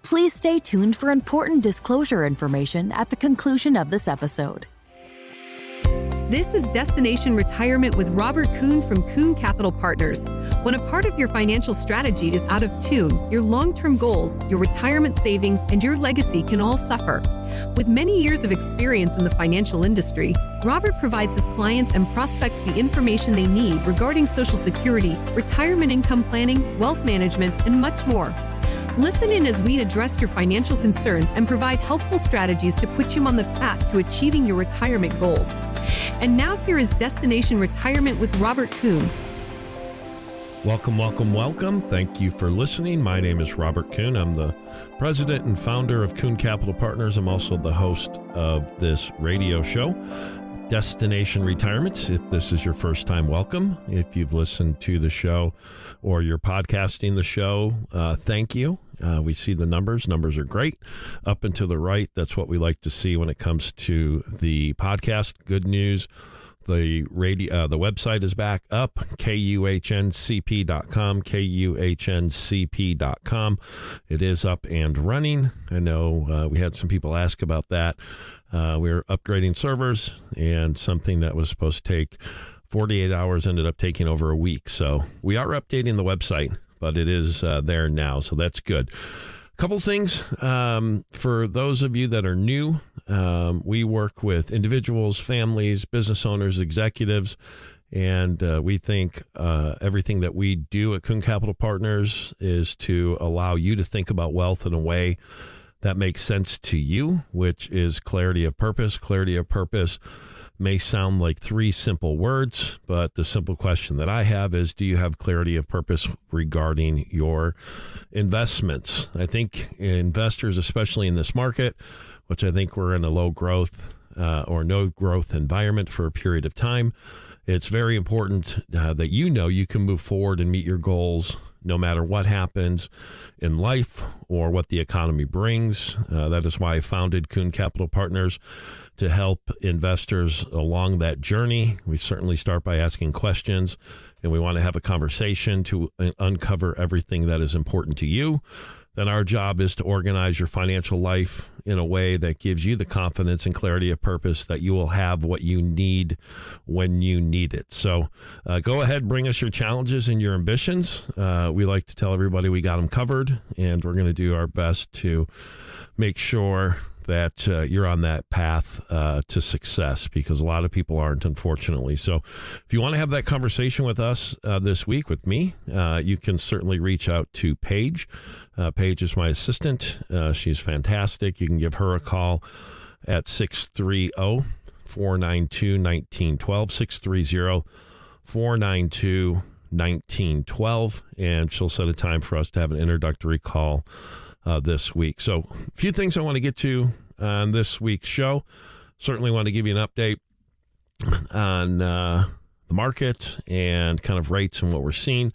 Please stay tuned for important disclosure information at the conclusion of this episode. This is Destination Retirement with Robert Kuhn from Kuhn Capital Partners. When a part of your financial strategy is out of tune, your long-term goals, your retirement savings, and your legacy can all suffer. With many years of experience in the financial industry, Robert provides his clients and prospects the information they need regarding Social Security, retirement income planning, wealth management, and much more. Listen in as we address your financial concerns and provide helpful strategies to put you on the path to achieving your retirement goals. And now here is Destination Retirement with Robert Kuhn. Welcome, welcome, welcome. Thank you for listening. My name is Robert Kuhn. I'm the president and founder of Kuhn Capital Partners. I'm also the host of this radio show, Destination Retirement. If this is your first time, welcome. If you've listened to the show or you're podcasting the show, thank you. We see the numbers. Numbers are great. Up and to the right, that's what we like to see when it comes to the podcast. Good news. The website is back up, kuhncp.com, kuhncp.com. It is up and running. I know we had some people ask about that. We're upgrading servers, and something that was supposed to take 48 hours ended up taking over a week. So we are updating the website, but it is there now, so that's good. A couple things for those of you that are new. We work with individuals, families, business owners, executives, and we think everything that we do at Kuhn Capital Partners is to allow you to think about wealth in a way that makes sense to you, which is clarity of purpose. Clarity of purpose may sound like three simple words, but the simple question that I have is, do you have clarity of purpose regarding your investments? I think investors, especially in this market, which I think we're in a low growth or no growth environment for a period of time, it's very important that you know you can move forward and meet your goals no matter what happens in life or what the economy brings. That is why I founded Kuhn Capital Partners, to help investors along that journey. We certainly start by asking questions, and we want to have a conversation to uncover everything that is important to you. Then our job is to organize your financial life in a way that gives you the confidence and clarity of purpose that you will have what you need when you need it. So go ahead, bring us your challenges and your ambitions. We like to tell everybody we got them covered, and we're going to do our best to make sure that you're on that path to success, because a lot of people aren't, unfortunately. So if you want to have that conversation with us this week with me, you can certainly reach out to Paige. Paige is my assistant. She's fantastic. You can give her a call at 630-492-1912, 630-492-1912, and she'll set a time for us to have an introductory call this week. So a few things I want to get to on this week's show. Certainly want to give you an update on the market and kind of rates and what we're seeing.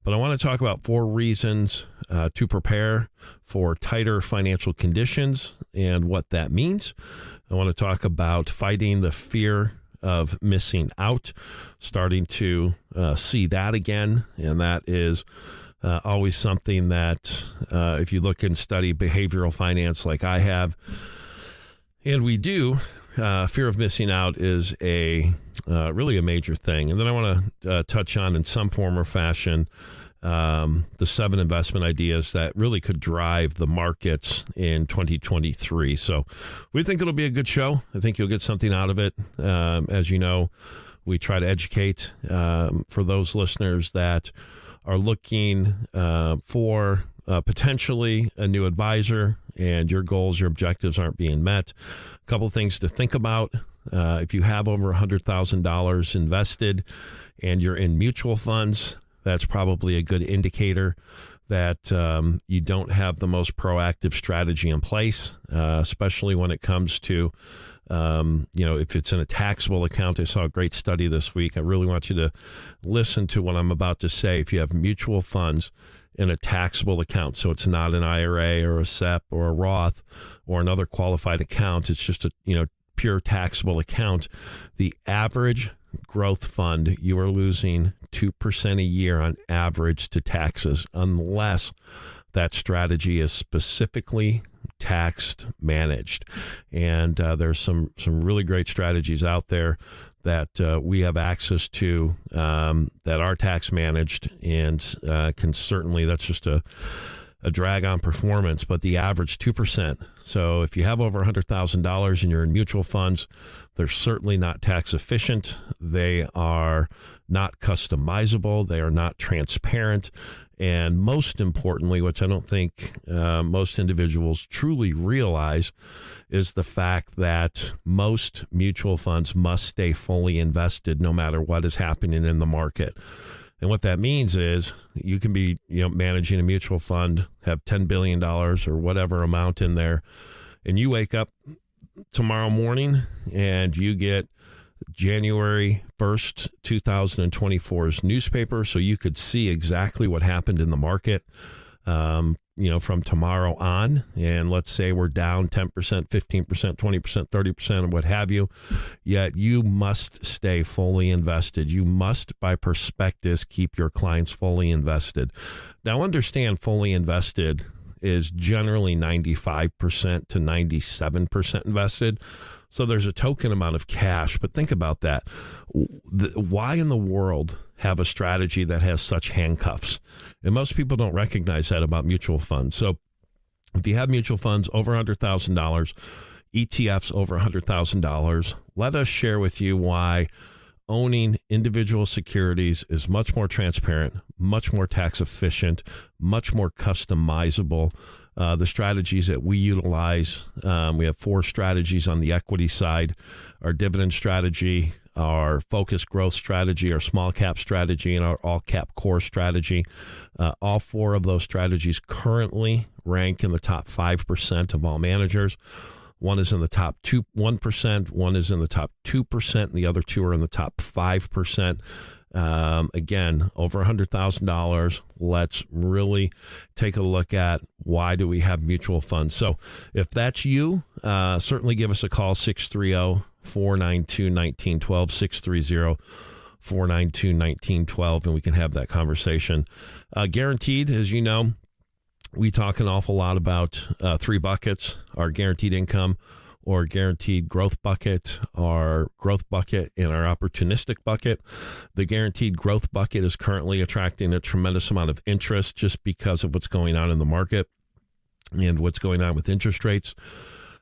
But I want to talk about 4 reasons to prepare for tighter financial conditions and what that means. I want to talk about fighting the fear of missing out, starting to see that again. And that is always something that if you look and study behavioral finance like I have, and we do, fear of missing out is really a major thing. And then I want to touch on, in some form or fashion, the 7 investment ideas that really could drive the markets in 2023. So we think it'll be a good show. I think you'll get something out of it. As you know, we try to educate for those listeners that are looking for potentially a new advisor, and your goals, your objectives aren't being met. A couple of things to think about. If you have over $100,000 invested and you're in mutual funds, that's probably a good indicator that you don't have the most proactive strategy in place, especially when it comes to if it's in a taxable account. I saw a great study this week. I really want you to listen to what I'm about to say. If you have mutual funds in a taxable account, so it's not an IRA or a SEP or a Roth or another qualified account, it's just a pure taxable account, the average growth fund, you are losing 2% a year on average to taxes, unless that strategy is specifically tax managed. And there's some really great strategies out there that we have access to that are tax managed and can certainly, that's just a drag on performance, but the average 2%. So if you have over $100,000 and you're in mutual funds, they're certainly not tax efficient. They are not customizable. They are not transparent. And most importantly, which I don't think most individuals truly realize, is the fact that most mutual funds must stay fully invested no matter what is happening in the market. And what that means is you can be, managing a mutual fund, have $10 billion or whatever amount in there, and you wake up tomorrow morning and you get January 1st, 2024's newspaper, so you could see exactly what happened in the market, from tomorrow on. And let's say we're down 10%, 15%, 20%, 30%, what have you. Yet you must stay fully invested. You must, by prospectus, keep your clients fully invested. Now, understand fully invested is generally 95% to 97% invested. So there's a token amount of cash, but think about that. Why in the world have a strategy that has such handcuffs? And most people don't recognize that about mutual funds. So if you have mutual funds over $100,000, ETFs over $100,000, let us share with you why owning individual securities is much more transparent, much more tax efficient, much more customizable. The strategies that we utilize, we have 4 strategies on the equity side: our dividend strategy, our focused growth strategy, our small cap strategy, and our all cap core strategy. All 4 of those strategies currently rank in the top 5% of all managers. One is in the top 1%, one is in the top 2%, and the other 2 are in the top 5%. Again, over $100,000. Let's really take a look at why do we have mutual funds. So if that's you, certainly give us a call, 630-492-1912, 630-492-1912, and we can have that conversation. Guaranteed, as you know, we talk an awful lot about 3 buckets: our guaranteed income, or guaranteed growth bucket, our growth bucket, and our opportunistic bucket. The guaranteed growth bucket is currently attracting a tremendous amount of interest just because of what's going on in the market and what's going on with interest rates.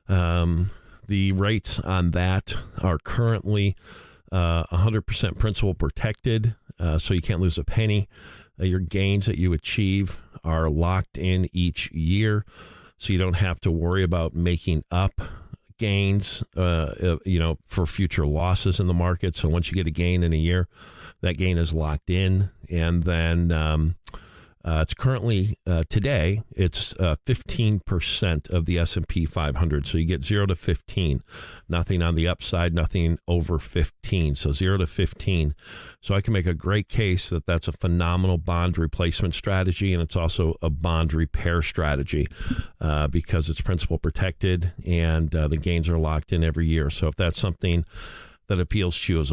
The rates on that are currently 100% principal protected, so you can't lose a penny. Your gains that you achieve are locked in each year, so you don't have to worry about making up gains, for future losses in the market. So once you get a gain in a year, that gain is locked in. And then it's currently today, it's 15% of the S&P 500. So you get 0 to 15, nothing on the upside, nothing over 15. So 0 to 15. So I can make a great case that that's a phenomenal bond replacement strategy. And it's also a bond repair strategy because it's principal protected and the gains are locked in every year. So if that's something that appeals to you as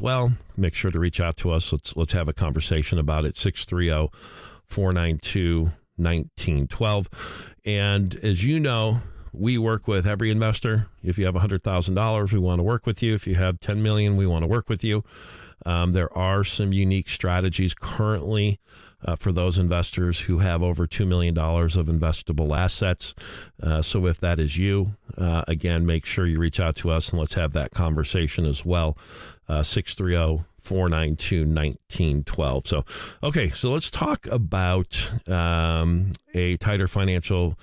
well, make sure to reach out to us. Let's have a conversation about it. 630-492-1912. And as you know, we work with every investor. If you have $100,000, we want to work with you. If you have $10 million, we want to work with you. There are some unique strategies currently for those investors who have over $2 million of investable assets. So if that is you, again, make sure you reach out to us and let's have that conversation as well. 630-492-1912. So, okay, so let's talk about a tighter financial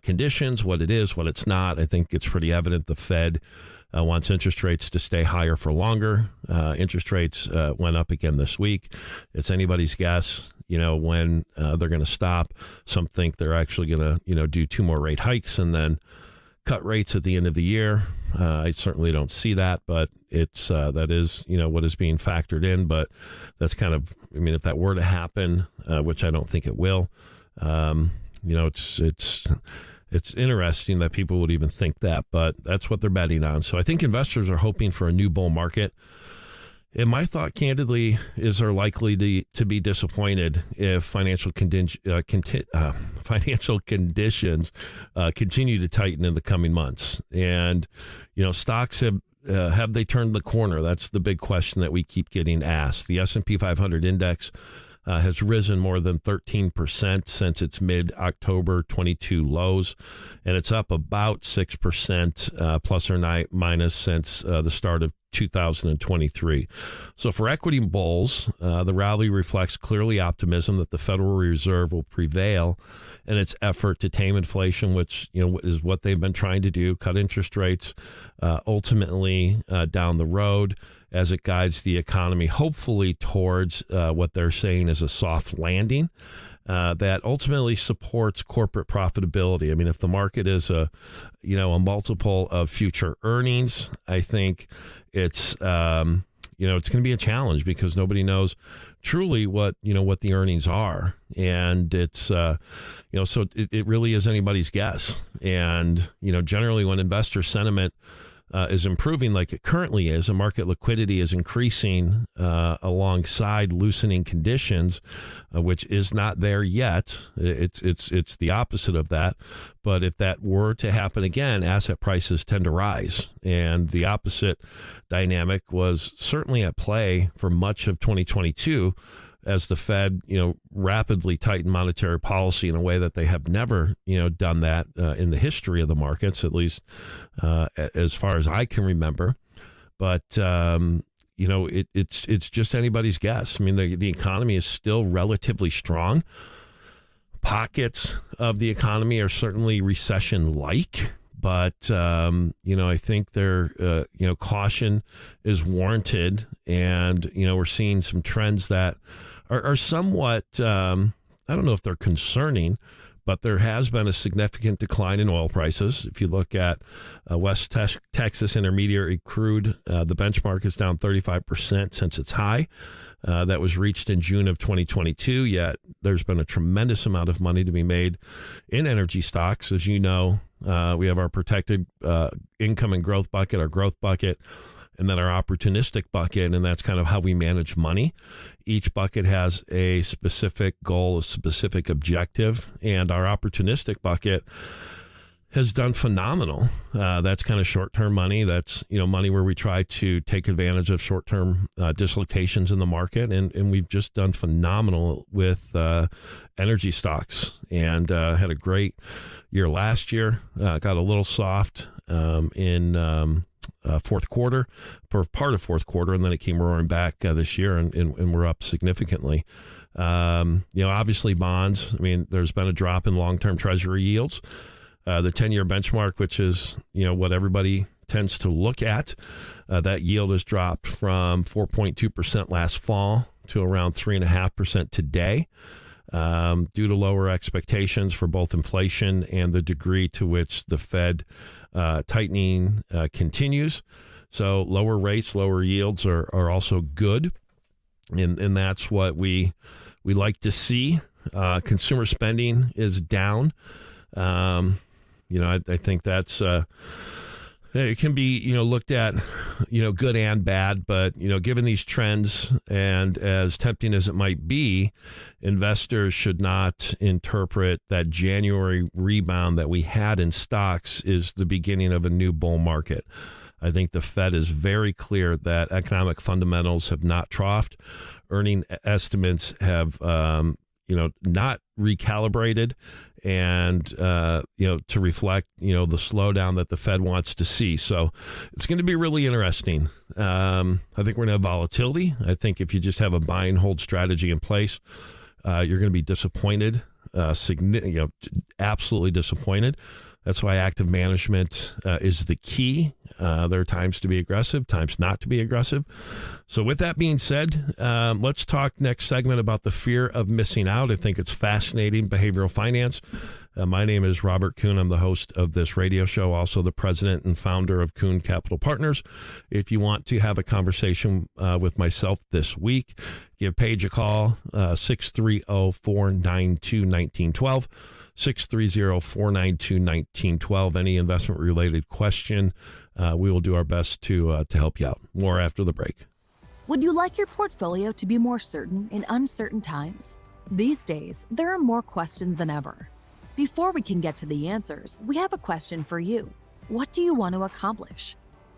conditions, what it is, what it's not. I think it's pretty evident the Fed wants interest rates to stay higher for longer. Interest rates went up again this week. It's anybody's guess, when they're going to stop. Some think they're actually going to, do 2 more rate hikes and then cut rates at the end of the year. I certainly don't see that, but it's that is, what is being factored in. But that's kind of, if that were to happen, which I don't think it will, it's interesting that people would even think that, but that's what they're betting on. So I think investors are hoping for a new bull market. And my thought, candidly, is they're likely to be disappointed if financial conditions continue to tighten in the coming months. And, stocks have they turned the corner? That's the big question that we keep getting asked. The S&P 500 index has risen more than 13% since its mid-October 22 lows, and it's up about 6% plus or minus since the start of 2023. So for equity bulls, the rally reflects clearly optimism that the Federal Reserve will prevail in its effort to tame inflation, which is what they've been trying to do, cut interest rates ultimately down the road as it guides the economy, hopefully towards what they're saying is a soft landing that ultimately supports corporate profitability. I mean, if the market is a multiple of future earnings, I think it's it's going to be a challenge because nobody knows truly what the earnings are, and it's so it really is anybody's guess. And generally when investor sentiment is improving like it currently is, and market liquidity is increasing alongside loosening conditions, which is not there yet. It's the opposite of that. But if that were to happen again, asset prices tend to rise. And the opposite dynamic was certainly at play for much of 2022 as the Fed, rapidly tightened monetary policy in a way that they have never, done that in the history of the markets, at least as far as I can remember. But, it's just anybody's guess. I mean, the economy is still relatively strong. Pockets of the economy are certainly recession-like. But, I think caution is warranted. And, we're seeing some trends that are somewhat, I don't know if they're concerning, but there has been a significant decline in oil prices. If you look at West Texas Intermediate crude, the benchmark is down 35% since its high. That was reached in June of 2022, yet there's been a tremendous amount of money to be made in energy stocks. As you know, we have our protected income and growth bucket, our growth bucket, and then our opportunistic bucket, and that's kind of how we manage money. Each bucket has a specific goal, a specific objective, and our opportunistic bucket has done phenomenal. That's kind of short-term money. That's, money where we try to take advantage of short-term dislocations in the market. And we've just done phenomenal with energy stocks and had a great year last year. Got a little soft in fourth quarter, for part of fourth quarter, and then it came roaring back this year, and we're up significantly. Obviously bonds. I mean, there's been a drop in long-term Treasury yields. The 10-year benchmark, which is, what everybody tends to look at, that yield has dropped from 4.2% last fall to around 3.5% today, due to lower expectations for both inflation and the degree to which the Fed tightening continues. So lower rates, lower yields are also good, and that's what we like to see. Consumer spending is down. I think that's it can be looked at good and bad, but given these trends and as tempting as it might be, investors should not interpret that January rebound that we had in stocks is the beginning of a new bull market. I think the Fed is very clear that economic fundamentals have not troughed. Earning estimates have not recalibrated, and to reflect the slowdown that the Fed wants to see. So it's going to be really interesting. I think we're going to have volatility. I think if you just have a buy and hold strategy in place, you're going to be disappointed, absolutely disappointed. That's why active management is the key. There are times to be aggressive, times not to be aggressive. So with that being said, let's talk next segment about the fear of missing out. I think it's fascinating, behavioral finance. My name is Robert Kuhn. I'm the host of this radio show, also the president and founder of Kuhn Capital Partners. If you want to have a conversation with myself this week, give Paige a call, 630-492-1912. 630-492-1912. Any investment-related question, we will do our best to help you out. More after the break. Would you like your portfolio to be more certain in uncertain times? These days, there are more questions than ever. Before we can get to the answers, we have a question for you. What do you want to accomplish?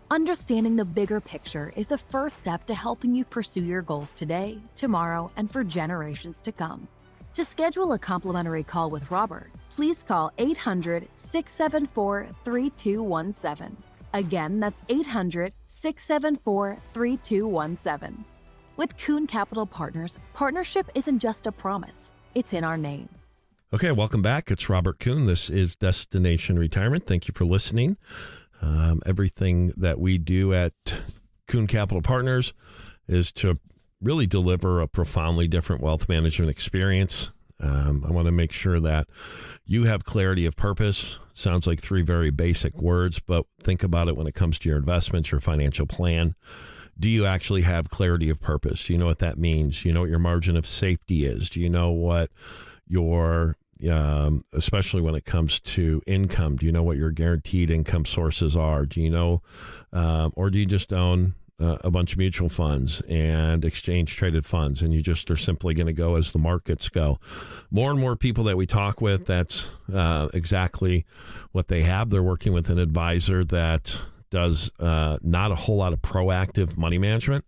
Understanding the bigger picture is the first step to helping you pursue your goals today, tomorrow, and for generations to come. To schedule a complimentary call with Robert, please call 800-674-3217. Again, that's 800-674-3217. With Kuhn Capital Partners, partnership isn't just a promise, it's in our name. Okay, welcome back. It's Robert Kuhn. This is Destination Retirement. Thank you for listening. Everything that we do at Kuhn Capital Partners is to really deliver a profoundly different wealth management experience. I want to make sure that you have clarity of purpose. Sounds like three very basic words, but think about it when it comes to your investments, your financial plan. Do you actually have clarity of purpose? Do you know what that means? Do you know what your margin of safety is? Do you know what your especially when it comes to income, do you know what your guaranteed income sources are? Do you know, or do you just own a bunch of mutual funds and exchange traded funds, and you just are simply going to go as the markets go? More and more people that we talk with, that's exactly what they have. They're working with an advisor that does not a whole lot of proactive money management.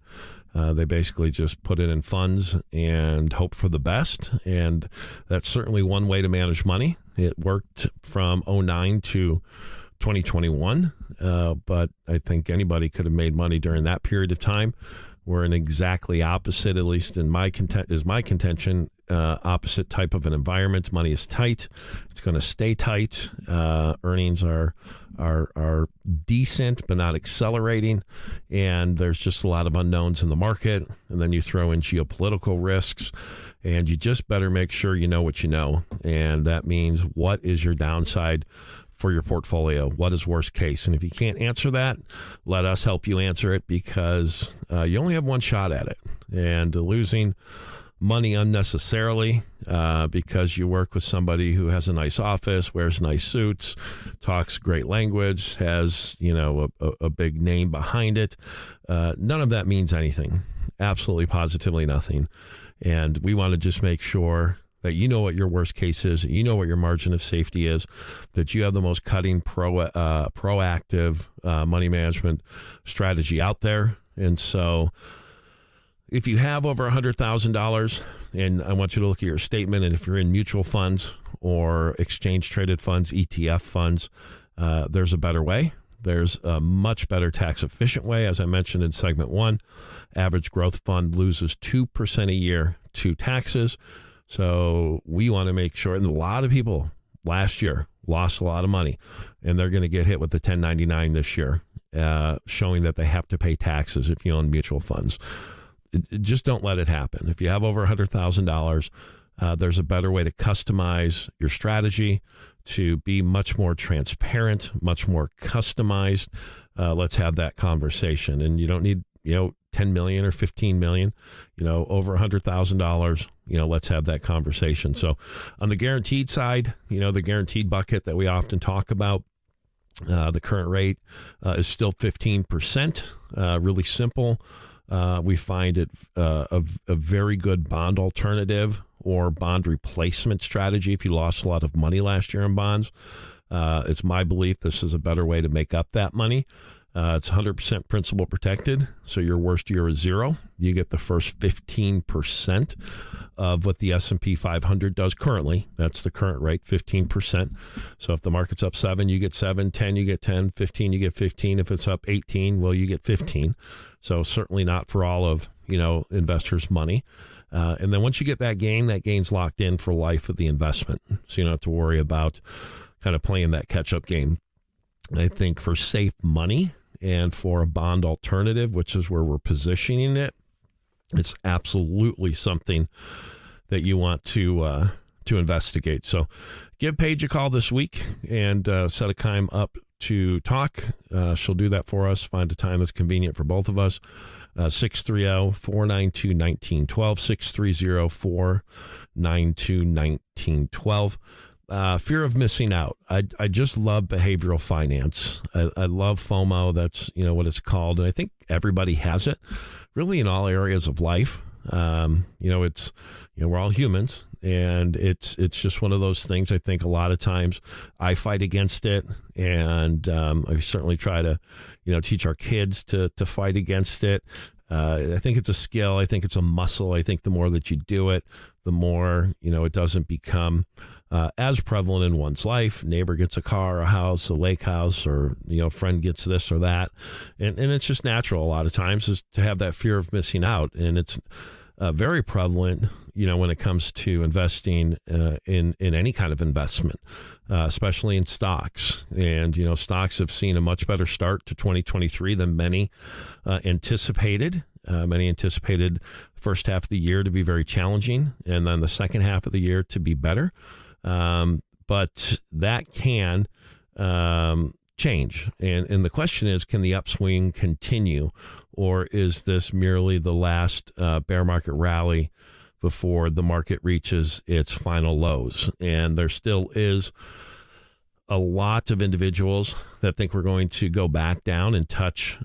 They basically just put it in funds and hope for the best. And that's certainly one way to manage money. It worked from 2009 to 2021. But I think anybody could have made money during that period of time. We're in exactly opposite, at least in my contention, opposite type of an environment. Money is tight. It's going to stay tight. Earnings are decent, but not accelerating. And there's just a lot of unknowns in the market. And then you throw in geopolitical risks, and you just better make sure you know what you know. And that means, what is your downside for your portfolio? What is worst case? And if you can't answer that, let us help you answer it, because you only have one shot at it. And losing money unnecessarily because you work with somebody who has a nice office, wears nice suits, talks great language, has, you know, a big name behind it. None of that means anything. Absolutely, positively nothing. And we want to just make sure that you know what your worst case is, you know what your margin of safety is, that you have the most cutting proactive money management strategy out there. And so if you have over $100,000, and I want you to look at your statement, and if you're in mutual funds or exchange traded funds, ETF funds, there's a better way. There's a much better tax efficient way. As I mentioned in segment 1, average growth fund loses 2% a year to taxes. So we want to make sure, and a lot of people last year lost a lot of money, and they're going to get hit with the 1099 this year, showing that they have to pay taxes if you own mutual funds. Just don't let it happen. If you have over $100,000, there's a better way to customize your strategy to be much more transparent, much more customized. Let's have that conversation. And you don't need, 10 million or 15 million, over $100,000, let's have that conversation. So on the guaranteed side, the guaranteed bucket that we often talk about, the current rate is still 15%, really simple. We find it a very good bond alternative or bond replacement strategy if you lost a lot of money last year in bonds. It's my belief this is a better way to make up that money. It's 100% principal protected, so your worst year is zero. You get the first 15% of what the S&P 500 does currently. That's the current rate, 15%. So if the market's up 7, you get 7, 10, you get 10, 15, you get 15. If it's up 18, well, you get 15. So certainly not for all of, investors' money. And then once you get that gain's locked in for life of the investment. So you don't have to worry about kind of playing that catch-up game. I think for safe money and for a bond alternative, which is where we're positioning it, it's absolutely something that you want to investigate. So give Paige a call this week and set a time up to talk. She'll do that for us. Find a time that's convenient for both of us. 630-492-1912, 630-492-1912. Fear of missing out. I just love behavioral finance. I love FOMO. That's, what it's called. And I think everybody has it really in all areas of life. It's, we're all humans, and it's just one of those things. I think a lot of times I fight against it, and I certainly try to, teach our kids to fight against it. I think it's a skill. I think it's a muscle. I think the more that you do it, the more, it doesn't become as prevalent in one's life. Neighbor gets a car, a house, a lake house, or, friend gets this or that. And it's just natural a lot of times is to have that fear of missing out. And it's very prevalent, when it comes to investing in any kind of investment, especially in stocks. And, stocks have seen a much better start to 2023 than many anticipated. Many anticipated first half of the year to be very challenging, and then the second half of the year to be better. But that can change. And the question is, can the upswing continue, or is this merely the last bear market rally before the market reaches its final lows? And there still is a lot of individuals that think we're going to go back down and touch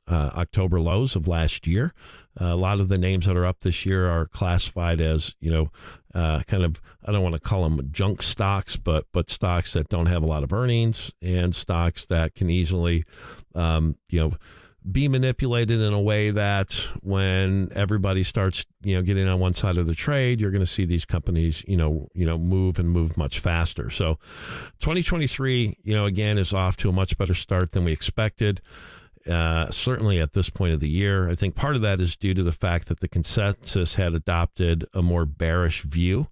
October lows of last year. A lot of the names that are up this year are classified as, kind of, I don't want to call them junk stocks, but stocks that don't have a lot of earnings, and stocks that can easily, be manipulated in a way that when everybody starts, getting on one side of the trade, you're going to see these companies, move much faster. So 2023, again, is off to a much better start than we expected. Certainly at this point of the year. I think part of that is due to the fact that the consensus had adopted a more bearish view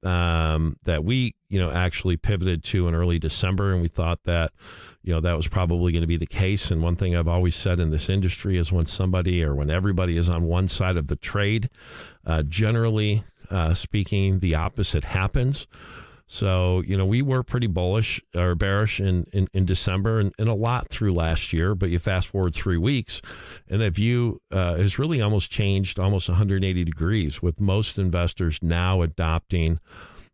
that we, actually pivoted to in early December. And we thought that, that was probably going to be the case. And one thing I've always said in this industry is when somebody or when everybody is on one side of the trade, generally speaking, the opposite happens. So, we were pretty bullish or bearish in December and a lot through last year. But you fast forward 3 weeks and that view has really almost changed almost 180 degrees, with most investors now adopting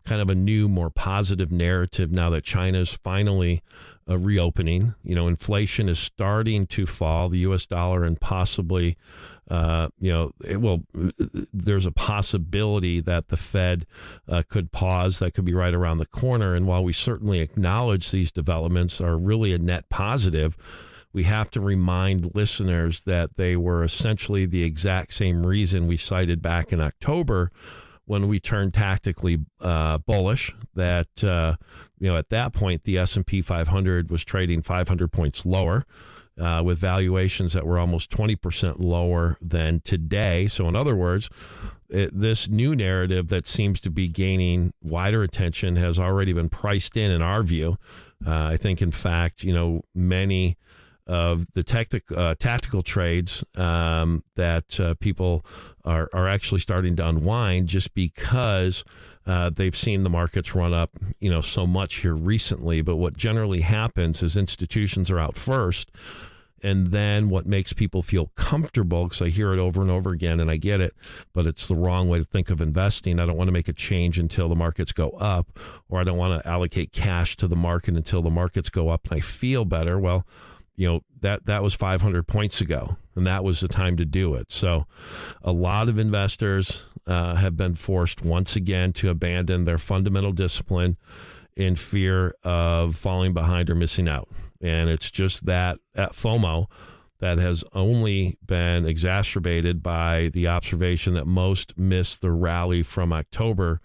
kind of a new, more positive narrative now that China's finally reopening. Inflation is starting to fall, the U.S. dollar, and possibly there's a possibility that the Fed could pause. That could be right around the corner. And while we certainly acknowledge these developments are really a net positive, we have to remind listeners that they were essentially the exact same reason we cited back in October when we turned tactically bullish. That at that point the S&P 500 was trading 500 points lower, with valuations that were almost 20% lower than today. So in other words, this new narrative that seems to be gaining wider attention has already been priced in our view. I think, in fact, many of the tactical trades that people are actually starting to unwind just because they've seen the markets run up, so much here recently. But what generally happens is institutions are out first. And then what makes people feel comfortable, because I hear it over and over again, and I get it, but it's the wrong way to think of investing. I don't want to make a change until the markets go up, or I don't want to allocate cash to the market until the markets go up and I feel better. Well, that was 500 points ago, and that was the time to do it. So a lot of investors have been forced once again to abandon their fundamental discipline in fear of falling behind or missing out. And it's just that FOMO that has only been exacerbated by the observation that most missed the rally from October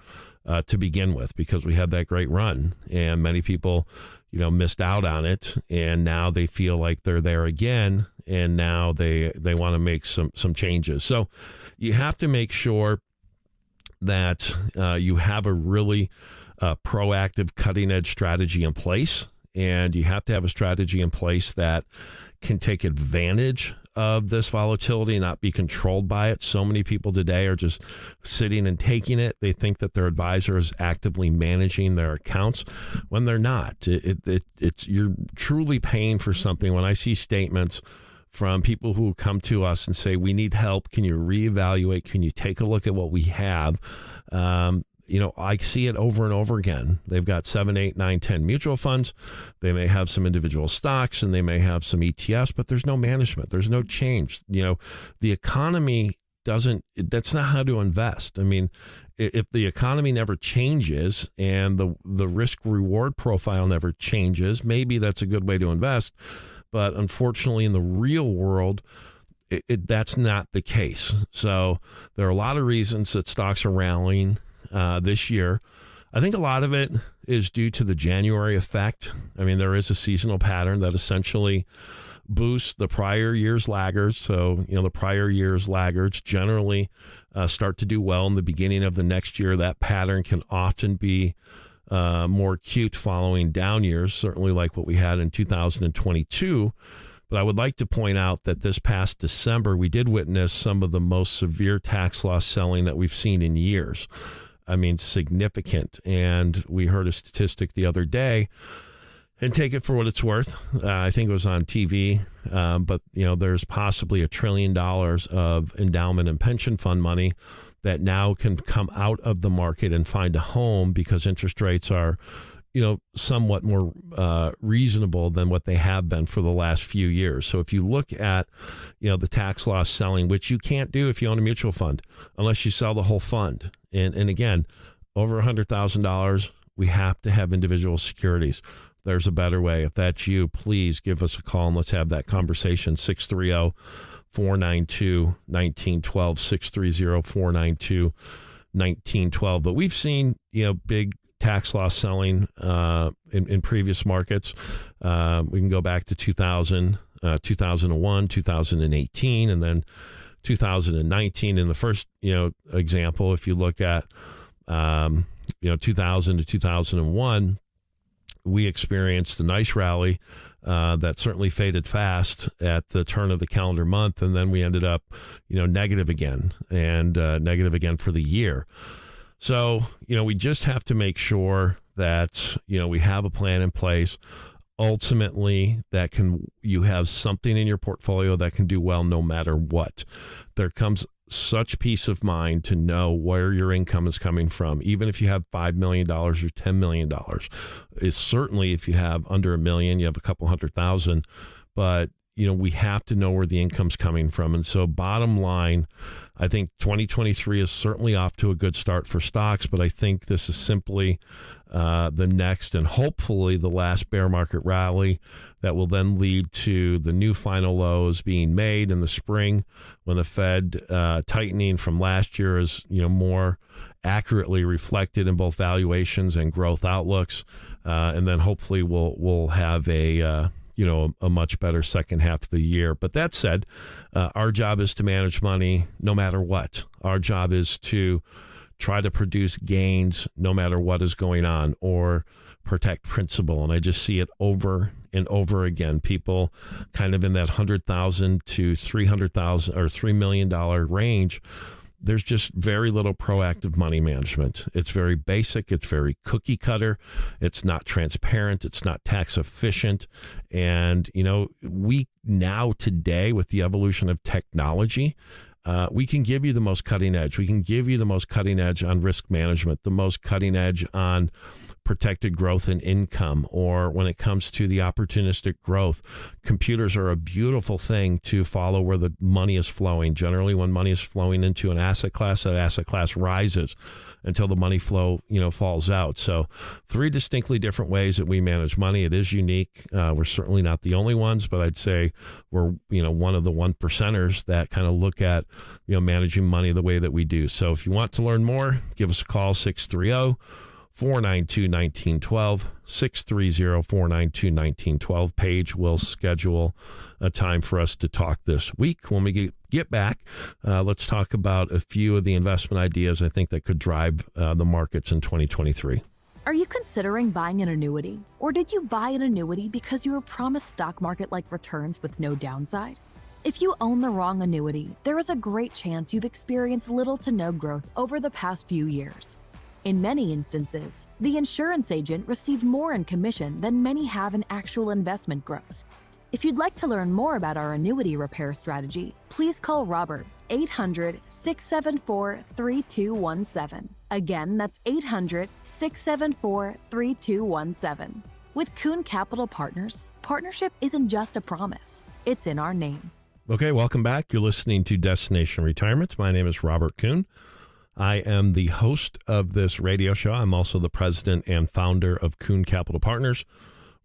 to begin with, because we had that great run, and many people, missed out on it, and now they feel like they're there again, and now they want to make some changes. So you have to make sure that you have a really proactive, cutting edge strategy in place. And you have to have a strategy in place that can take advantage of this volatility, not be controlled by it. So many people today are just sitting and taking it. They think that their advisor is actively managing their accounts when they're not. It's you're truly paying for something. When I see statements from people who come to us and say, we need help, can you reevaluate? Can you take a look at what we have? I see it over and over again. They've got 7, 8, 9, 10 mutual funds. They may have some individual stocks and they may have some ETFs, but there's no management. There's no change. The economy that's not how to invest. I mean, if the economy never changes and the risk reward profile never changes, maybe that's a good way to invest. But unfortunately, in the real world, that's not the case. So there are a lot of reasons that stocks are rallying this year. I think a lot of it is due to the January effect. I mean, there is a seasonal pattern that essentially boosts the prior year's laggards. So, the prior year's laggards generally start to do well in the beginning of the next year. That pattern can often be more acute following down years, certainly like what we had in 2022. But I would like to point out that this past December, we did witness some of the most severe tax loss selling that we've seen in years. I mean, significant. And we heard a statistic the other day, and take it for what it's worth. I think it was on TV, but there's possibly $1 trillion of endowment and pension fund money that now can come out of the market and find a home because interest rates are somewhat more reasonable than what they have been for the last few years. So if you look at, the tax loss selling, which you can't do if you own a mutual fund unless you sell the whole fund. And again, over $100,000, we have to have individual securities. There's a better way. If that's you, please give us a call and let's have that conversation. 630-492-1912, 630-492-1912. But we've seen, big tax loss selling in previous markets. We can go back to 2000, 2001, 2018, and then 2019. In the first, example, if you look at, 2000 to 2001, we experienced a nice rally that certainly faded fast at the turn of the calendar month. And then we ended up, negative again and negative again for the year. So, we just have to make sure that, we have a plan in place. Ultimately, you have something in your portfolio that can do well no matter what. There comes such peace of mind to know where your income is coming from, even if you have $5 million or $10 million. It's certainly if you have under $1 million, you have a couple 100,000, but we have to know where the income's coming from. And so bottom line, I think 2023 is certainly off to a good start for stocks, but I think this is simply the next and hopefully the last bear market rally that will then lead to the new final lows being made in the spring when the Fed tightening from last year is more accurately reflected in both valuations and growth outlooks, and then hopefully we'll have a much better second half of the year. But that said, our job is to manage money no matter what. Our job is to try to produce gains no matter what is going on, or protect principal. And I just see it over and over again. People kind of in that $100,000 to $300,000 or $3 million range. There's just very little proactive money management. It's very basic. It's very cookie cutter. It's not transparent. It's not tax efficient. And, we now today with the evolution of technology, we can give you the most cutting edge. We can give you the most cutting edge on risk management, the most cutting edge on protected growth and income, or when it comes to the opportunistic growth. Computers are a beautiful thing to follow where the money is flowing. Generally, when money is flowing into an asset class, that asset class rises until the money flow, falls out. So 3 distinctly different ways that we manage money. It is unique. We're certainly not the only ones, but I'd say we're, one of the 1%ers that kind of look at, managing money the way that we do. So if you want to learn more, give us a call, 630-492-1912, 630-492-1912. Paige will schedule a time for us to talk this week. When we get back, let's talk about a few of the investment ideas I think that could drive the markets in 2023. Are you considering buying an annuity? Or did you buy an annuity because you were promised stock market-like returns with no downside? If you own the wrong annuity, there is a great chance you've experienced little to no growth over the past few years. In many instances, the insurance agent received more in commission than many have in actual investment growth. If you'd like to learn more about our annuity repair strategy, please call Robert, 800-674-3217. Again, that's 800-674-3217. With Kuhn Capital Partners, partnership isn't just a promise, it's in our name. Okay, welcome back. You're listening to Destination Retirement. My name is Robert Kuhn. I am the host of this radio show. I'm also the president and founder of Kuhn Capital Partners.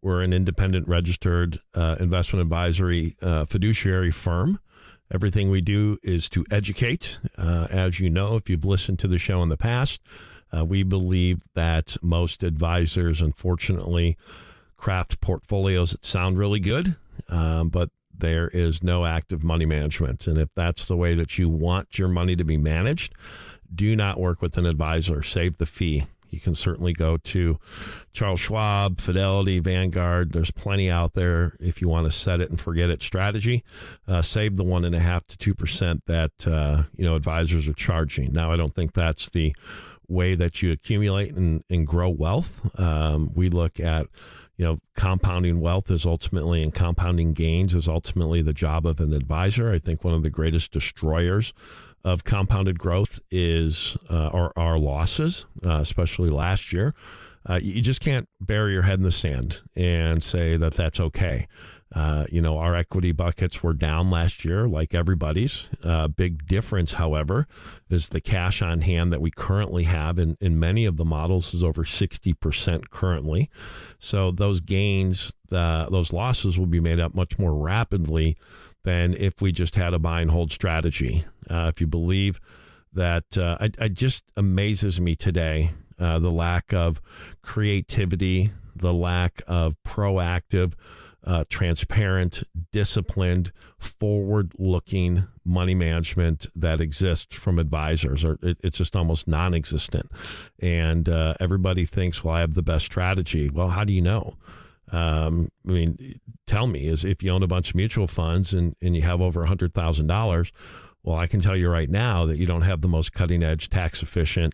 We're an independent registered investment advisory fiduciary firm. Everything we do is to educate. As you know, if you've listened to the show in the past, we believe that most advisors, unfortunately, craft portfolios that sound really good, but there is no active money management. And if that's the way that you want your money to be managed, do not work with an advisor. Save the fee. You can certainly go to Charles Schwab, Fidelity, Vanguard. There's plenty out there if you want to set it and forget it strategy. Save the 1.5% to 2% that advisors are charging. Now, I don't think that's the way that you accumulate and grow wealth. We look at compounding wealth is ultimately, and compounding gains is ultimately the job of an advisor. I think one of the greatest destroyers of compounded growth is our losses, especially last year. You just can't bury your head in the sand and say that that's okay. Our equity buckets were down last year, like everybody's. Big difference, however, is the cash on hand that we currently have in many of the models is over 60% currently. So those gains, those losses will be made up much more rapidly than if we just had a buy and hold strategy. If you believe that, it just amazes me today, the lack of creativity, the lack of proactive, transparent, disciplined, forward-looking money management that exists from advisors. It's just almost non-existent. And everybody thinks, well, I have the best strategy. Well, how do you know? Tell me, is if you own a bunch of mutual funds and you have over $100,000, well, I can tell you right now that you don't have the most cutting edge, tax efficient,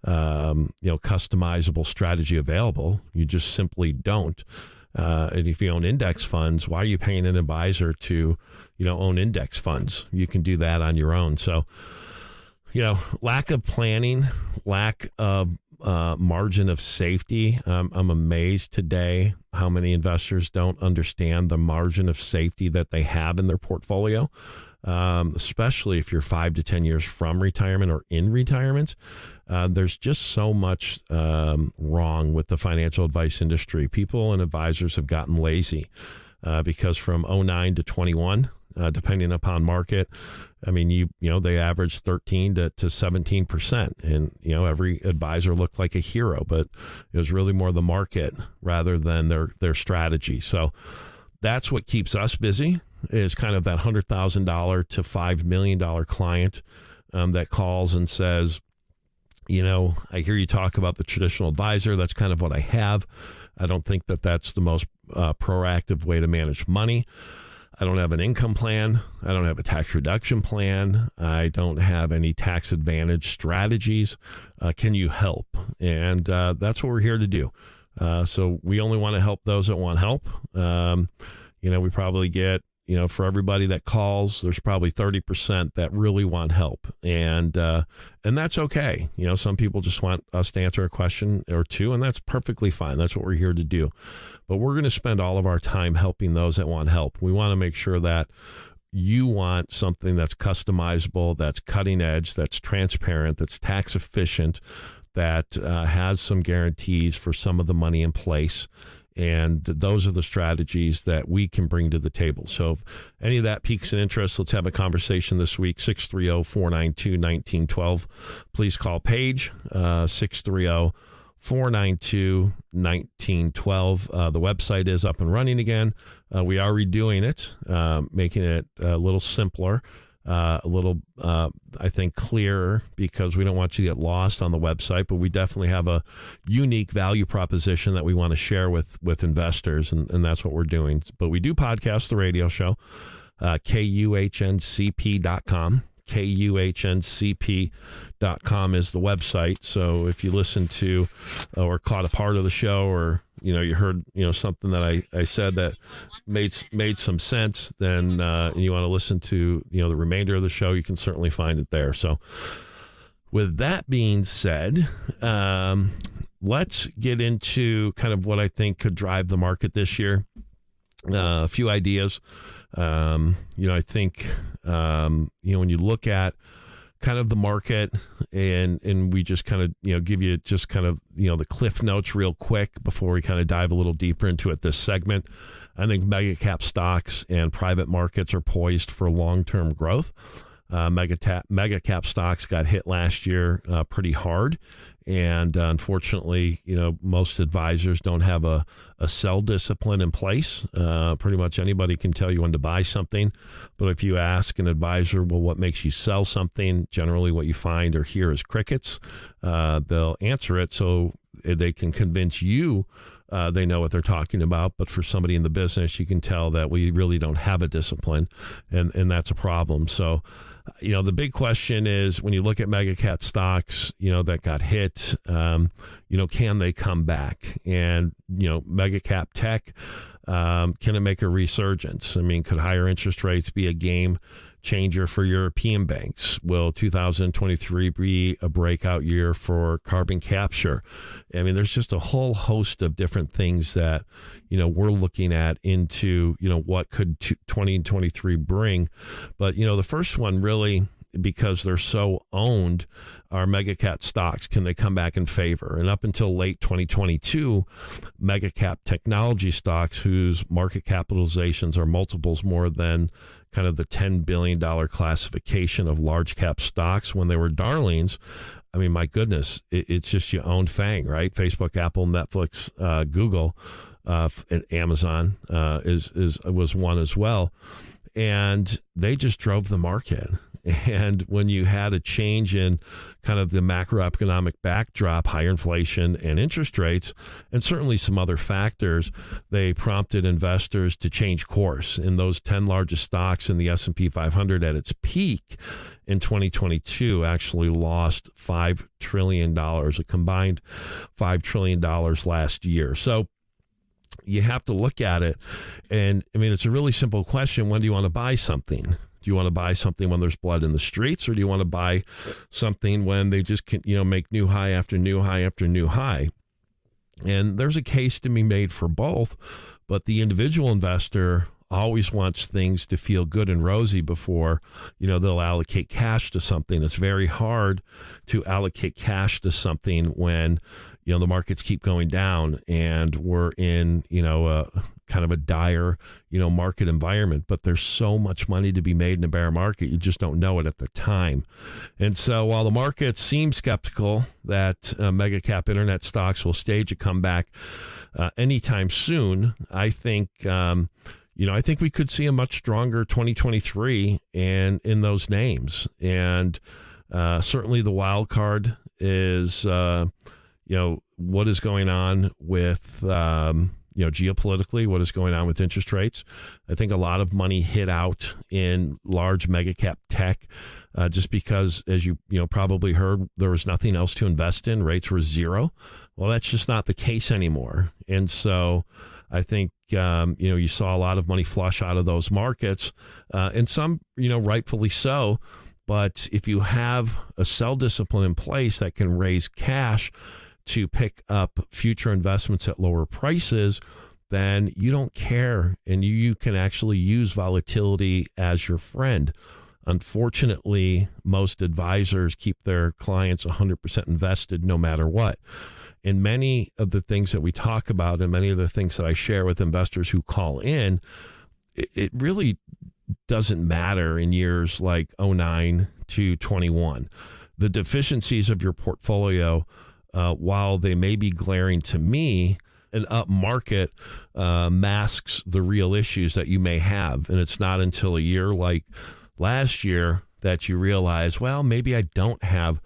customizable strategy available. You just simply don't. And if you own index funds, why are you paying an advisor to, own index funds? You can do that on your own. So, lack of planning, lack of margin of safety. I'm amazed today how many investors don't understand the margin of safety that they have in their portfolio, especially if you're 5 to 10 years from retirement or in retirement. There's just so much wrong with the financial advice industry. People and advisors have gotten lazy because from 09 to 21, depending upon market, they averaged 13 to 17%. And, every advisor looked like a hero, but it was really more the market rather than their strategy. So that's what keeps us busy, is kind of that $100,000 to $5 million client that calls and says, I hear you talk about the traditional advisor. That's kind of what I have. I don't think that that's the most proactive way to manage money. I don't have an income plan. I don't have a tax reduction plan. I don't have any tax advantage strategies. Can you help? And that's what we're here to do. So we only want to help those that want help. We probably get, for everybody that calls, there's probably 30% that really want help. And that's okay. Some people just want us to answer a question or two, and that's perfectly fine. That's what we're here to do. But we're going to spend all of our time helping those that want help. We want to make sure that you want something that's customizable, that's cutting edge, that's transparent, that's tax efficient, that has some guarantees for some of the money in place. And those are the strategies that we can bring to the table. So if any of that piques an interest, let's have a conversation this week, 630-492-1912. Please call Paige, 630-492-1912. The website is up and running again. We are redoing it, making it a little simpler, a little, I think, clearer, because we don't want you to get lost on the website, but we definitely have a unique value proposition that we want to share with investors, and that's what we're doing. But we do podcast the radio show, KUHNCP.com. KUHNCP.com is the website. So if you listen to or caught a part of the show, or you heard something that I said that made some sense, then you want to listen to the remainder of the show, you can certainly find it there. So With that being said, let's get into kind of what I think could drive the market this year. A few ideas. I think, when you look at kind of the market and we just kind of, give you just kind of, the cliff notes real quick before we kind of dive a little deeper into it this segment. I think mega cap stocks and private markets are poised for long-term growth. Mega cap stocks got hit last year pretty hard. And unfortunately, most advisors don't have a sell discipline in place. Pretty much anybody can tell you when to buy something. But if you ask an advisor, well, what makes you sell something? Generally, what you find or hear is crickets. They'll answer it so they can convince you they know what they're talking about. But for somebody in the business, you can tell that we really don't have a discipline. And that's a problem. So, the big question is when you look at mega cap stocks, that got hit, can they come back? And, mega cap tech, can it make a resurgence? I mean, could higher interest rates be a game changer for European banks? Will 2023 be a breakout year for carbon capture? I mean, there's just a whole host of different things that, we're looking at into, what could 2023 bring. But, the first one really, because they're so owned, are mega cap stocks. Can they come back in favor? And up until late 2022, mega cap technology stocks whose market capitalizations are multiples more than kind of the $10 billion classification of large cap stocks when they were darlings. I mean, my goodness, it's just you own FANG, right? Facebook, Apple, Netflix, Google, and Amazon was one as well. And they just drove the market. And when you had a change in kind of the macroeconomic backdrop, higher inflation and interest rates, and certainly some other factors, they prompted investors to change course. In those 10 largest stocks in the S&P 500 at its peak in 2022 actually lost $5 trillion, a combined $5 trillion last year. So you have to look at it. And I mean, it's a really simple question. When do you want to buy something? Do you want to buy something when there's blood in the streets, or do you want to buy something when they just can, make new high after new high after new high? And there's a case to be made for both, but the individual investor always wants things to feel good and rosy before, they'll allocate cash to something. It's very hard to allocate cash to something when, the markets keep going down and we're in, kind of a dire, market environment, but there's so much money to be made in a bear market. You just don't know it at the time. And so while the market seems skeptical that mega cap internet stocks will stage a comeback anytime soon, I think, I think we could see a much stronger 2023 and in those names. And certainly the wild card is, what is going on with, geopolitically, what is going on with interest rates. I think a lot of money hit out in large mega cap tech just because, as you probably heard, there was nothing else to invest in. Rates were zero. Well, that's just not the case anymore. And so I think, you saw a lot of money flush out of those markets and some, rightfully so. But if you have a sell discipline in place that can raise cash to pick up future investments at lower prices, then you don't care, and you can actually use volatility as your friend. Unfortunately, most advisors keep their clients 100% invested no matter what. And many of the things that we talk about and many of the things that I share with investors who call in, it really doesn't matter in years like 09 to 21. The deficiencies of your portfolio, while they may be glaring to me, an up market masks the real issues that you may have. And it's not until a year like last year that you realize, well, maybe I don't have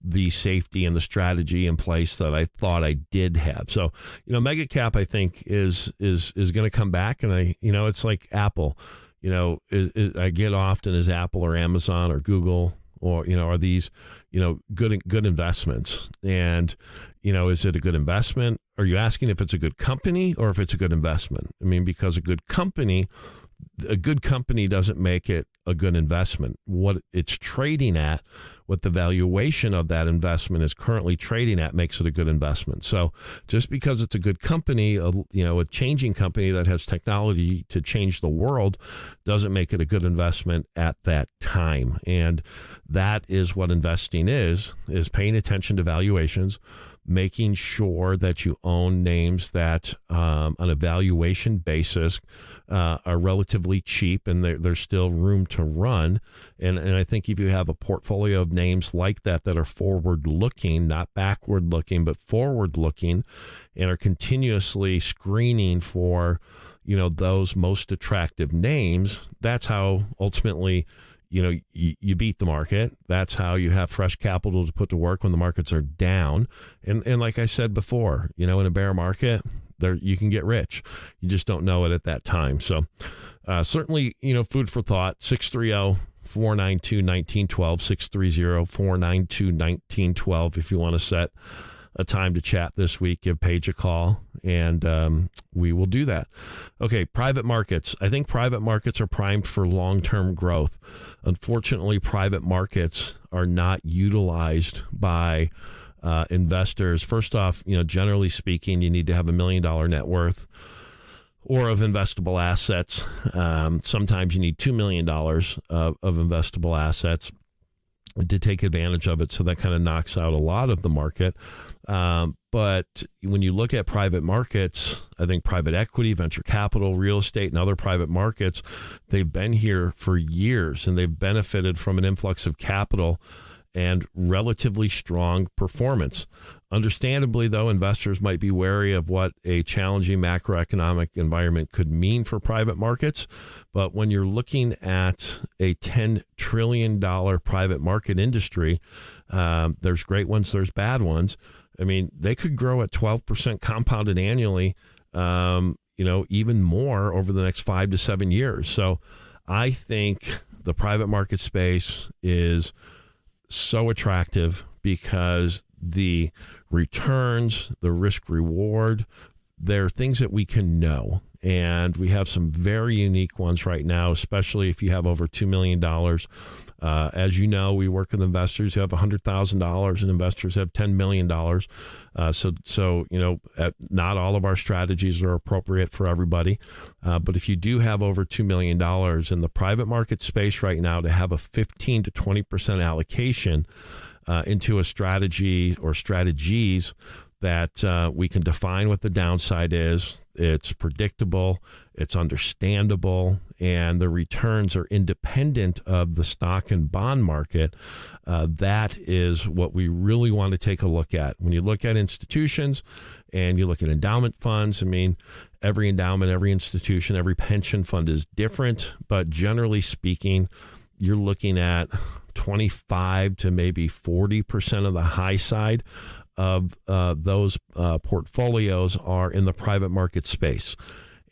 the safety and the strategy in place that I thought I did have. So, mega cap, I think, is going to come back. And it's like Apple, I get often, is Apple or Amazon or Google or, are these, good investments? And, is it a good investment? Are you asking if it's a good company or if it's a good investment? I mean, because a good company doesn't make it a good investment. What it's trading at, what the valuation of that investment is currently trading at, makes it a good investment. So just because it's a good company, a changing company that has technology to change the world, doesn't make it a good investment at that time. And that is what investing is paying attention to valuations, making sure that you own names that on a valuation basis are relatively cheap and there's still room to run. And I think if you have a portfolio of names like that are forward looking, not backward looking, but forward looking, and are continuously screening for, those most attractive names, that's how ultimately you beat the market. That's how you have fresh capital to put to work when the markets are down. And like I said before, in a bear market, you can get rich. You just don't know it at that time. So certainly, food for thought. 630-492-1912, 630-492-1912. If you want to set a time to chat this week, give Paige a call, and we will do that. Okay, private markets. I think private markets are primed for long-term growth. Unfortunately, private markets are not utilized by investors. First off, generally speaking, you need to have $1 million net worth or of investable assets. Sometimes you need $2 million of investable assets to take advantage of it. So that kind of knocks out a lot of the market. But when you look at private markets, I think private equity, venture capital, real estate, and other private markets, they've been here for years and they've benefited from an influx of capital and relatively strong performance. Understandably, though, investors might be wary of what a challenging macroeconomic environment could mean for private markets. But when you're looking at a $10 trillion private market industry, there's great ones, there's bad ones. I mean, they could grow at 12% compounded annually, even more over the next 5 to 7 years. So I think the private market space is so attractive because the returns, the risk reward, they're things that we can know. And we have some very unique ones right now, especially if you have over $2 million. As you know, we work with investors who have $100,000 and investors have $10 million. So not all of our strategies are appropriate for everybody. But if you do have over $2 million in the private market space right now, to have a 15 to 20% allocation into a strategy or strategies that we can define what the downside is. It's predictable, it's understandable, and the returns are independent of the stock and bond market. That is what we really want to take a look at. When you look at institutions and you look at endowment funds, I mean, every endowment, every institution, every pension fund is different, but generally speaking, you're looking at 25 to maybe 40% of the high side of those portfolios are in the private market space.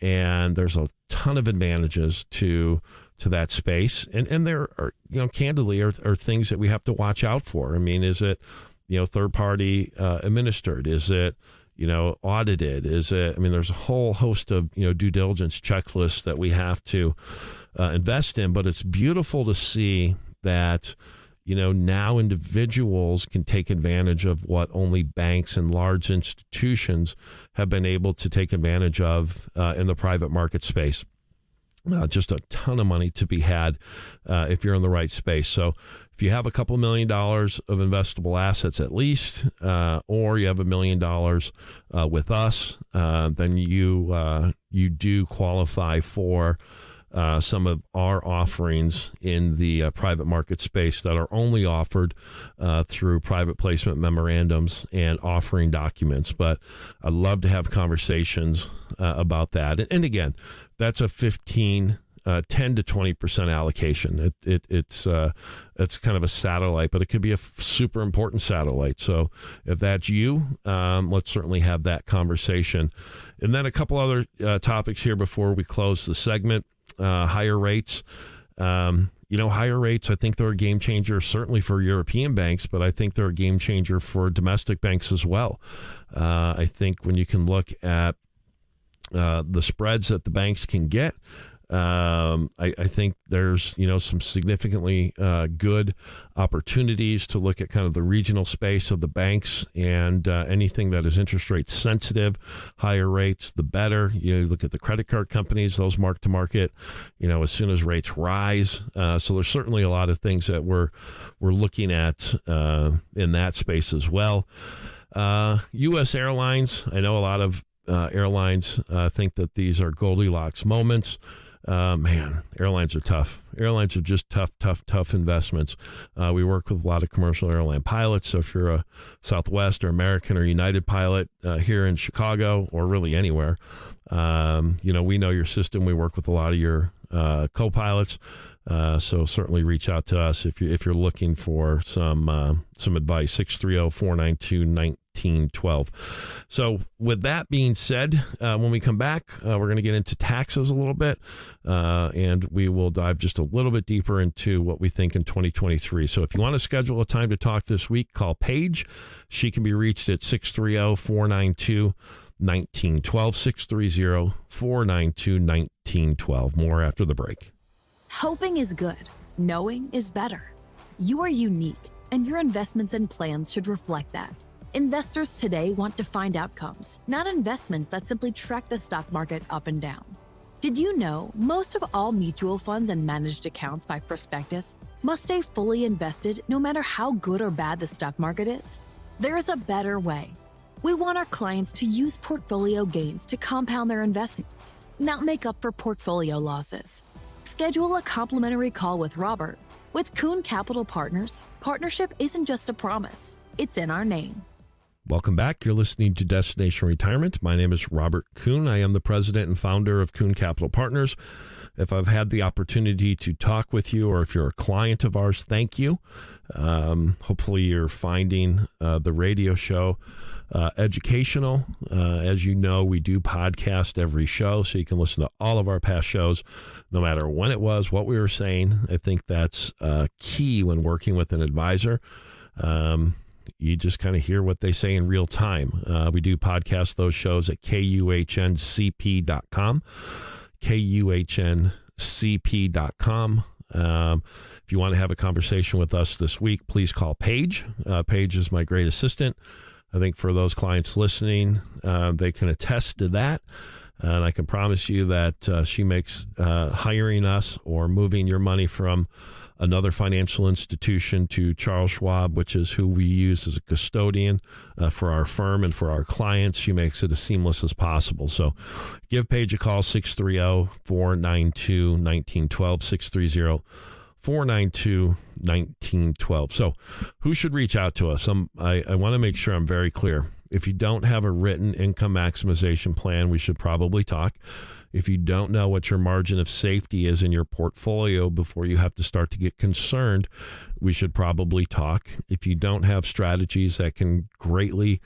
And there's a ton of advantages to that space. And there are, candidly are things that we have to watch out for. I mean, is it, third party administered? Is it, audited? Is it, there's a whole host of, due diligence checklists that we have to invest in, but it's beautiful to see that, now individuals can take advantage of what only banks and large institutions have been able to take advantage of in the private market space. Just a ton of money to be had if you're in the right space. So if you have a couple $1 million of investable assets at least, or you have $1 million with us, then you do qualify for some of our offerings in the private market space that are only offered through private placement memorandums and offering documents. But I'd love to have conversations about that. And again, that's a 10 to 20% allocation. It's kind of a satellite, but it could be a super important satellite. So if that's you, let's certainly have that conversation. And then a couple other topics here before we close the segment. Higher rates. Higher rates, I think they're a game changer, certainly for European banks, but I think they're a game changer for domestic banks as well. I think when you can look at the spreads that the banks can get, I think there's, some significantly good opportunities to look at kind of the regional space of the banks and anything that is interest rate sensitive. Higher rates, the better. You look at the credit card companies, those mark to market, as soon as rates rise. So there's certainly a lot of things that we're looking at in that space as well. U.S. airlines, I know a lot of airlines think that these are Goldilocks moments. Man, airlines are tough. Airlines are just tough investments. We work with a lot of commercial airline pilots. So if you're a Southwest or American or United pilot here in Chicago or really anywhere, we know your system. We work with a lot of your co-pilots. So certainly reach out to us if you're looking for some advice. 630-492-1912. So with that being said, when we come back, we're going to get into taxes a little bit, and we will dive just a little bit deeper into what we think in 2023. So if you want to schedule a time to talk this week, call Paige. She can be reached at 630-492-1912, 630-492-1912. More after the break. Hoping is good. Knowing is better. You are unique, and your investments and plans should reflect that. Investors today want to find outcomes, not investments that simply track the stock market up and down. Did you know most of all mutual funds and managed accounts by prospectus must stay fully invested no matter how good or bad the stock market is? There is a better way. We want our clients to use portfolio gains to compound their investments, not make up for portfolio losses. Schedule a complimentary call with Robert. With Kuhn Capital Partners, partnership isn't just a promise, it's in our name. Welcome back. You're listening to Destination Retirement. My name is Robert Kuhn. I am the president and founder of Kuhn Capital Partners. If I've had the opportunity to talk with you, or if you're a client of ours, thank you. Hopefully you're finding the radio show educational. As you know, we do podcast every show, so you can listen to all of our past shows, no matter when it was, what we were saying. I think that's key when working with an advisor. You just kind of hear what they say in real time. We do podcast those shows at kuhncp.com, kuhncp.com. If you want to have a conversation with us this week, please call Paige. Paige is my great assistant. I think for those clients listening, they can attest to that. And I can promise you that she makes hiring us or moving your money from another financial institution to Charles Schwab, which is who we use as a custodian for our firm and for our clients. She makes it as seamless as possible. So give Paige a call, 630-492-1912, 630-492-1912. So who should reach out to us? I want to make sure I'm very clear. If you don't have a written income maximization plan, we should probably talk. If you don't know what your margin of safety is in your portfolio before you have to start to get concerned, we should probably talk. If you don't have strategies that can greatly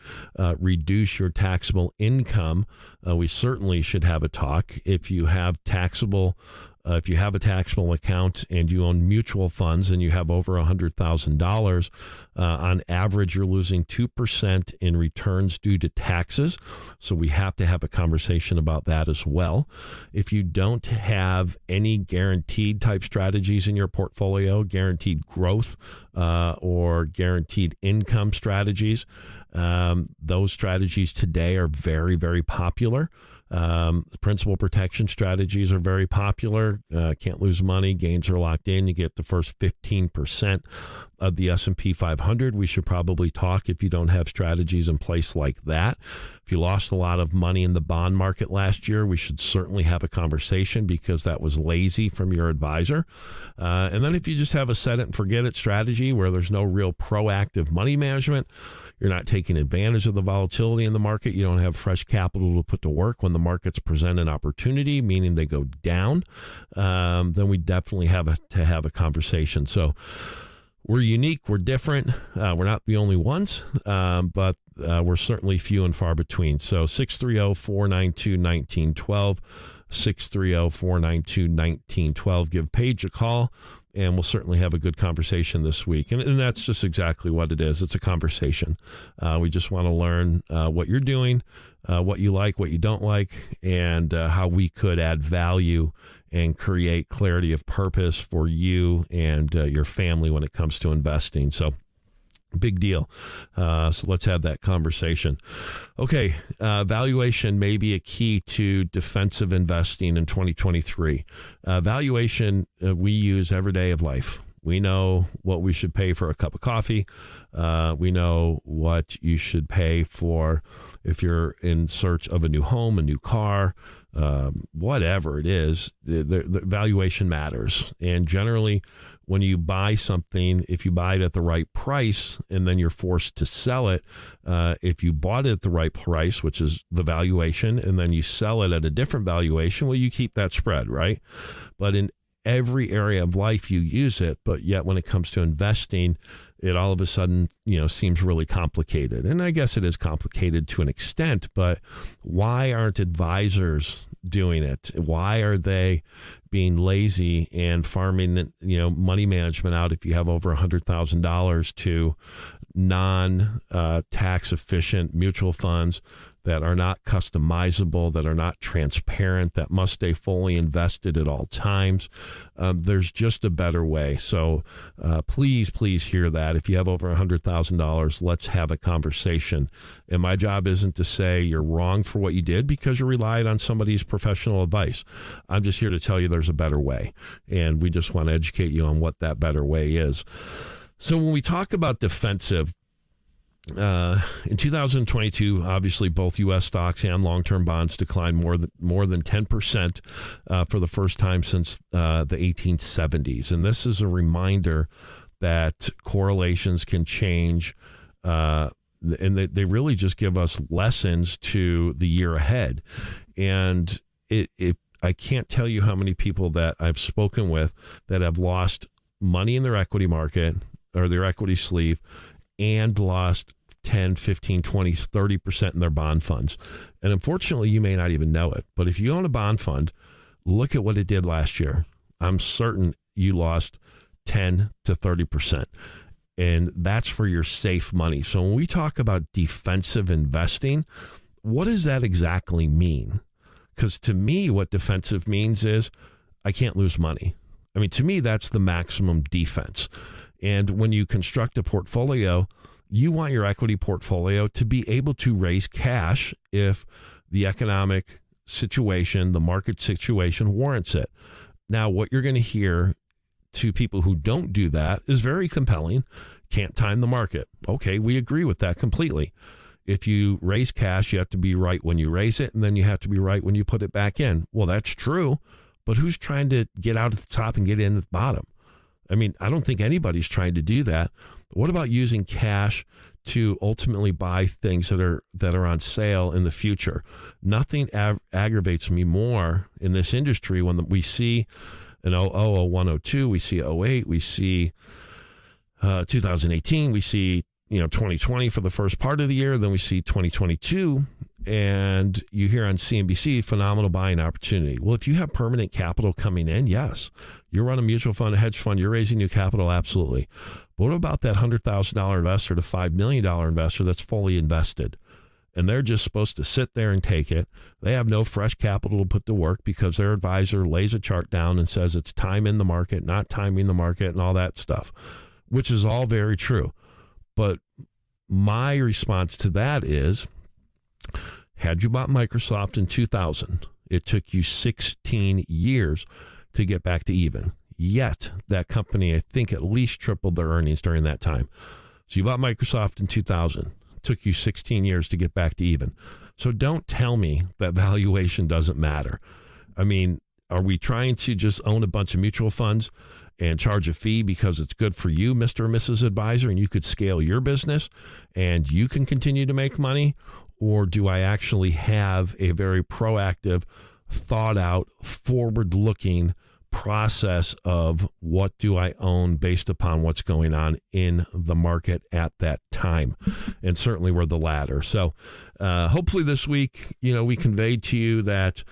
reduce your taxable income, we certainly should have a talk. If you have a taxable account and you own mutual funds and you have over $100,000, on average, you're losing 2% in returns due to taxes. So we have to have a conversation about that as well. If you don't have any guaranteed type strategies in your portfolio, guaranteed growth or guaranteed income strategies, those strategies today are very, very popular. Principal protection strategies are very popular. Can't lose money. Gains are locked in. You get the first 15% of the S&P 500. We should probably talk if you don't have strategies in place like that. If you lost a lot of money in the bond market last year, we should certainly have a conversation because that was lazy from your advisor. And then if you just have a set it and forget it strategy where there's no real proactive money management, you're not taking advantage of the volatility in the market, you don't have fresh capital to put to work when the markets present an opportunity, meaning they go down, then we definitely have to have a conversation. So we're unique, we're different, we're not the only ones, but we're certainly few and far between. So 630-492-1912, 630-492-1912. Give Paige a call and we'll certainly have a good conversation this week. And that's just exactly what it is. It's a conversation. We just want to learn what you're doing, what you like, what you don't like, and how we could add value and create clarity of purpose for you and your family when it comes to investing. So big deal. So let's have that conversation. Okay. Valuation may be a key to defensive investing in 2023. Valuation we use every day of life. We know what we should pay for a cup of coffee. We know what you should pay for if you're in search of a new home, a new car, whatever it is. The valuation matters. And generally, when you buy something, if you buy it at the right price and then you're forced to sell it, if you bought it at the right price, which is the valuation, and then you sell it at a different valuation, well, you keep that spread, right? But in every area of life, you use it. But yet when it comes to investing, it all of a sudden, seems really complicated. And I guess it is complicated to an extent, but why aren't advisors doing it? Why are they being lazy and farming, money management out if you have over $100,000 to non-tax efficient mutual funds that are not customizable, that are not transparent, that must stay fully invested at all times? There's just a better way. So please hear that. If you have over $100,000, let's have a conversation. And my job isn't to say you're wrong for what you did because you relied on somebody's professional advice. I'm just here to tell you there's a better way. And we just want to educate you on what that better way is. So when we talk about defensive, in 2022, obviously both U.S. stocks and long-term bonds declined more than 10% for the first time since the 1870s. And this is a reminder that correlations can change, and they really just give us lessons to the year ahead. And I can't tell you how many people that I've spoken with that have lost money in their equity market or their equity sleeve and lost 10, 15, 20, 30% in their bond funds. And unfortunately, you may not even know it. But if you own a bond fund, look at what it did last year. I'm certain you lost 10 to 30%. And that's for your safe money. So when we talk about defensive investing, what does that exactly mean? Because to me, what defensive means is I can't lose money. I mean, to me, that's the maximum defense. And when you construct a portfolio, you want your equity portfolio to be able to raise cash if the economic situation, the market situation warrants it. Now, what you're going to hear to people who don't do that is very compelling. Can't time the market. Okay, we agree with that completely. If you raise cash, you have to be right when you raise it, and then you have to be right when you put it back in. Well, that's true, but who's trying to get out at the top and get in at the bottom? I mean, I don't think anybody's trying to do that. What about using cash to ultimately buy things that are on sale in the future? Nothing aggravates me more in this industry when we see an 01, 02, we see 08, we see 2018, we see 2020 for the first part of the year, then we see 2022, and you hear on CNBC, phenomenal buying opportunity. Well, if you have permanent capital coming in, yes. You run a mutual fund, a hedge fund, you're raising new capital, absolutely. But what about that $100,000 investor to $5 million investor that's fully invested? And they're just supposed to sit there and take it. They have no fresh capital to put to work because their advisor lays a chart down and says it's time in the market, not timing the market, and all that stuff, which is all very true. But my response to that is, had you bought Microsoft in 2000, it took you 16 years to get back to even. Yet that company, I think, at least tripled their earnings during that time. So you bought Microsoft in 2000. It took you 16 years to get back to even. So don't tell me that valuation doesn't matter. I mean, are we trying to just own a bunch of mutual funds and charge a fee because it's good for you, Mr. or Mrs. Advisor, and you could scale your business and you can continue to make money? Or do I actually have a very proactive, thought out, forward-looking process of what do I own based upon what's going on in the market at that time? And certainly we're the latter. So hopefully this week, we conveyed to you that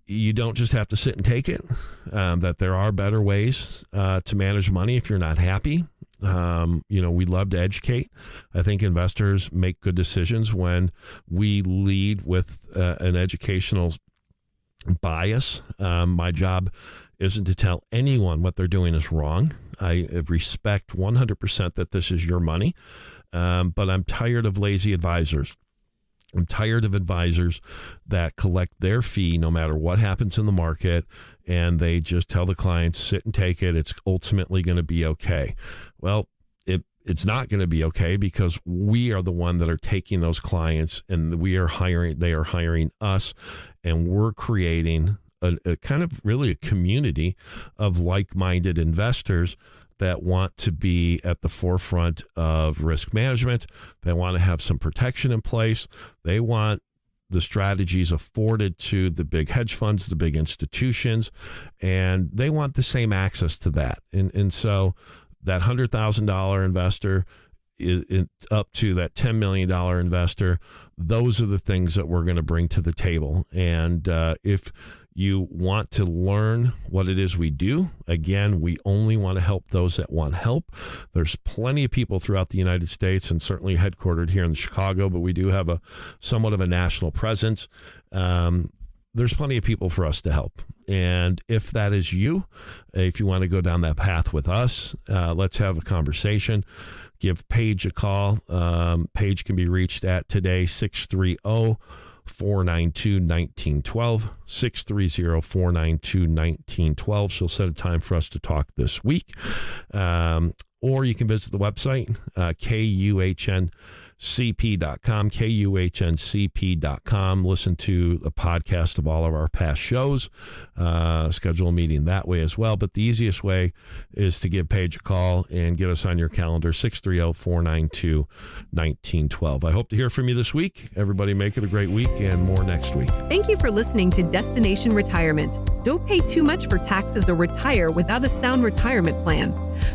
you don't just have to sit and take it, that there are better ways to manage money if you're not happy. We love to educate. I think investors make good decisions when we lead with an educational bias. My job isn't to tell anyone what they're doing is wrong. I respect 100% that this is your money, but I'm tired of lazy advisors. I'm tired of advisors that collect their fee no matter what happens in the market, and they just tell the clients, sit and take it. It's ultimately going to be okay. Well, it's not going to be okay because we are the one that are taking those clients, and they are hiring us, and we're creating a kind of really a community of like-minded investors that want to be at the forefront of risk management. They want to have some protection in place. They want the strategies afforded to the big hedge funds, the big institutions, and they want the same access to that. And so that $100,000 investor is up to that $10 million investor. Those are the things that we're going to bring to the table. And if you want to learn what it is we do, again, we only want to help those that want help. There's plenty of people throughout the United States and certainly headquartered here in Chicago, but we do have a somewhat of a national presence. There's plenty of people for us to help. And if that is you, if you want to go down that path with us, let's have a conversation. Give Paige a call. Paige can be reached at today, 630-492-1912, 630-492-1912. She'll set a time for us to talk this week. Or you can visit the website, KUHNCP.com, KUHNCP.com. Listen to a podcast of all of our past shows. Schedule a meeting that way as well. But the easiest way is to give Paige a call and get us on your calendar, 630-492-1912. I hope to hear from you this week. Everybody make it a great week, and more next week. Thank you for listening to Destination Retirement. Don't pay too much for taxes or retire without a sound retirement plan.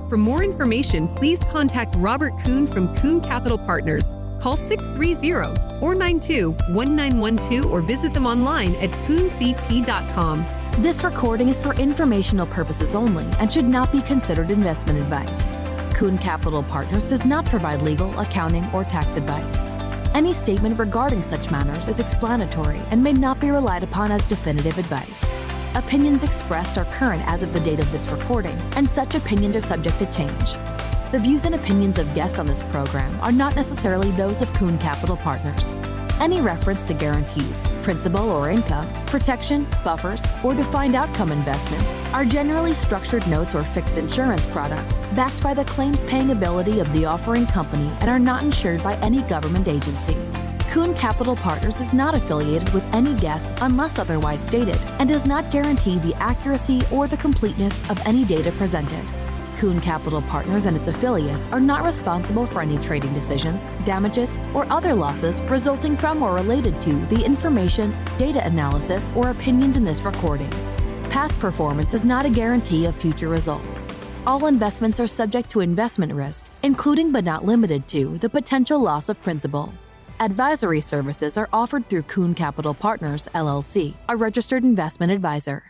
For more information, please contact Robert Kuhn from Kuhn Capital Partners. Call 630-492-1912 or visit them online at kuhncp.com. This recording is for informational purposes only and should not be considered investment advice. Kuhn Capital Partners does not provide legal, accounting, or tax advice. Any statement regarding such matters is explanatory and may not be relied upon as definitive advice. Opinions expressed are current as of the date of this recording, and such opinions are subject to change. The views and opinions of guests on this program are not necessarily those of Kuhn Capital Partners. Any reference to guarantees, principal or income, protection, buffers, or defined outcome investments are generally structured notes or fixed insurance products backed by the claims-paying ability of the offering company and are not insured by any government agency. Kuhn Capital Partners is not affiliated with any guests unless otherwise stated and does not guarantee the accuracy or the completeness of any data presented. Kuhn Capital Partners and its affiliates are not responsible for any trading decisions, damages, or other losses resulting from or related to the information, data analysis, or opinions in this recording. Past performance is not a guarantee of future results. All investments are subject to investment risk, including but not limited to the potential loss of principal. Advisory services are offered through Kuhn Capital Partners, LLC, a registered investment advisor.